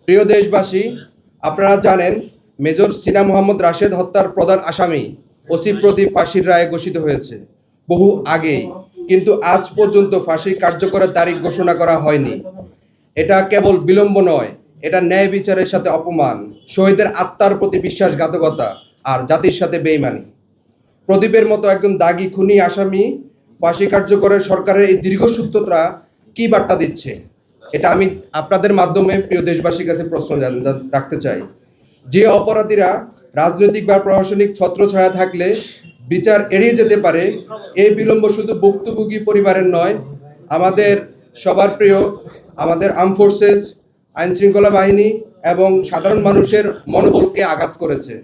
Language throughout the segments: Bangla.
প্রিয় দেশবাসী, আপনারা জানেন মেজর সিনা মোহাম্মদ রাশেদ হত্যার প্রধান আসামি ওসি প্রদীপ ফাঁসির রায়ে ঘোষিত হয়েছে বহু আগেই, কিন্তু আজ পর্যন্ত ফাঁসি কার্যকরের তারিখ ঘোষণা করা হয়নি। এটা কেবল বিলম্ব নয়, এটা ন্যায় বিচারের সাথে অপমান, শহীদের আত্মার প্রতি বিশ্বাসঘাতকতা আর জাতির সাথে বেইমানি। প্রদীপের মতো একজন দাগী খুনি আসামি ফাঁসি কার্যকরের সরকারের এই দীর্ঘসূত্রতা কী বার্তা দিচ্ছে, এটা আমি আপনাদের মাধ্যমে প্রিয় দেশবাসীর কাছে প্রশ্ন রাখতে চাই। যে অপরাধীরা রাজনৈতিক বা প্রশাসনিক ছত্রছায়া থাকলে বিচার এড়িয়ে যেতে পারে, এই বিলম্ব শুধু ভুক্তভোগী পরিবারের নয়, আমাদের সবার প্রিয় আমাদের আর্ম ফোর্সেস, আইনশৃঙ্খলা বাহিনী এবং সাধারণ মানুষের মনোবলকে আঘাত করেছে।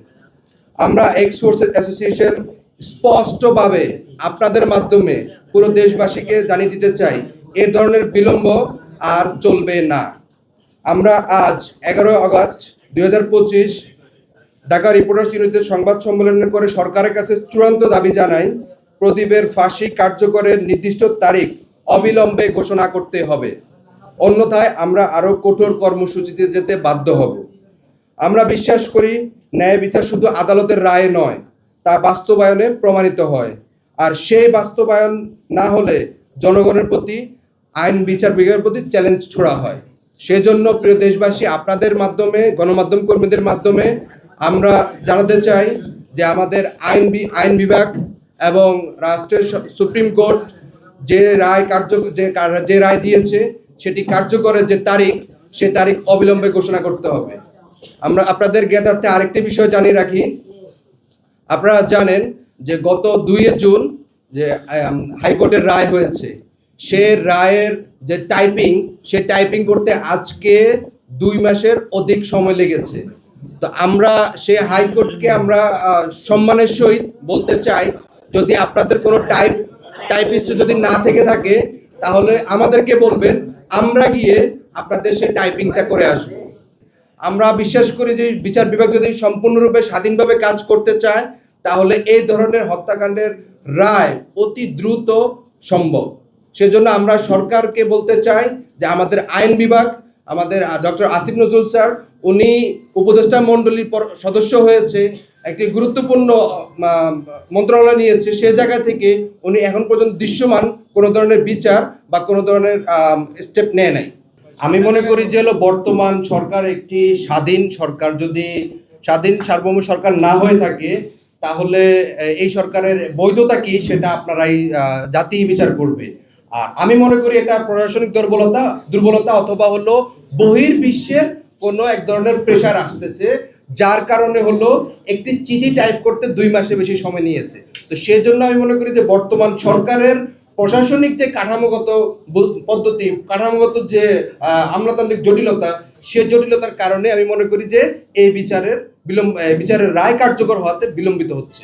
আমরা এক্স ফোর্সেস অ্যাসোসিয়েশন স্পষ্টভাবে আপনাদের মাধ্যমে পুরো দেশবাসীকে জানিয়ে দিতে চাই, এ ধরনের বিলম্ব আর চলবে না। আমরা আজ 11 আগস্ট 2025 ঢাকা রিপোর্টার্স ইউনিটের সংবাদ সম্মেলন করে সরকারের কাছে চূড়ান্ত দাবি জানাই, প্রদীপের ফাঁসি কার্যকরের নির্দিষ্ট তারিখ অবিলম্বে ঘোষণা করতে হবে, অন্যথায় আমরা আরও কঠোর কর্মসূচিতে যেতে বাধ্য হব। আমরা বিশ্বাস করি ন্যায় বিচার শুধু আদালতের রায়ে নয়, তা বাস্তবায়নে প্রমাণিত হয়, আর সেই বাস্তবায়ন না হলে জনগণের প্রতি আইন বিচার বিভাগের প্রতি চ্যালেঞ্জ ছোড়া হয়। সেজন্য প্রিয় দেশবাসী, আপনাদের মাধ্যমে, গণমাধ্যম কর্মীদের মাধ্যমে আমরা জানাতে চাই যে আমাদের আইন বিভাগ এবং রাষ্ট্রের সুপ্রিম কোর্ট যে রায় দিয়েছে সেটি কার্যকরের যে তারিখ, সে তারিখ অবিলম্বে ঘোষণা করতে হবে। আমরা আপনাদের জ্ঞাতার্থে আরেকটি বিষয় জানিয়ে রাখি, আপনারা জানেন যে গত 2 জুন যে হাইকোর্টের রায় হয়েছে, সে রায়ের যে সে টাইপিং করতে আজকে 2 মাসের অধিক সময় লেগেছে। তো আমরা সে হাইকোর্টকে আমরা সম্মানের সহিত বলতে চাই, যদি আপনাদের কোনো টাইপিস্ট যদি না থেকে থাকে তাহলে আমাদেরকে বলবেন, আমরা গিয়ে আপনাদের সেই টাইপিংটা করে আসব। আমরা বিশ্বাস করি যে বিচার বিভাগ যদি সম্পূর্ণরূপে স্বাধীনভাবে কাজ করতে চায় তাহলে এই ধরনের হত্যাকাণ্ডের রায় অতি দ্রুত সম্ভব। সেজন্য আমরা সরকারকে বলতে চাই যে আমাদের আইন বিভাগ, আমাদের ডক্টর আসিফ নজরুল স্যার, উনি উপদেষ্টা মণ্ডলীর সদস্য হয়েছে, একটি গুরুত্বপূর্ণ মন্ত্রণালয় নিয়েছে, সে জায়গা থেকে উনি এখন পর্যন্ত দৃশ্যমান কোনো ধরনের বিচার বা কোনো ধরনের স্টেপ নেয় নাই। আমি মনে করি যে বর্তমান সরকার একটি স্বাধীন সরকার, যদি স্বাধীন সার্বভৌম সরকার না হয়ে থাকে তাহলে এই সরকারের বৈধতা কি সেটা আপনারাই জাতি বিচার করবে। আর আমি মনে করি এটা প্রশাসনিক দুর্বলতা অথবা হলো বহির্বিশ্বের কোনো এক ধরনের প্রেশার আসতেছে, যার কারণে হলো একটি চিঠি টাইপ করতে 2 মাসের বেশি সময় নিয়েছে। তো সেজন্য আমি মনে করি যে বর্তমান সরকারের প্রশাসনিক যে কাঠামোগত যে আমলাতান্ত্রিক জটিলতা, সে জটিলতার কারণে আমি মনে করি যে এই বিচারের রায় কার্যকর হওয়াতে বিলম্বিত হচ্ছে।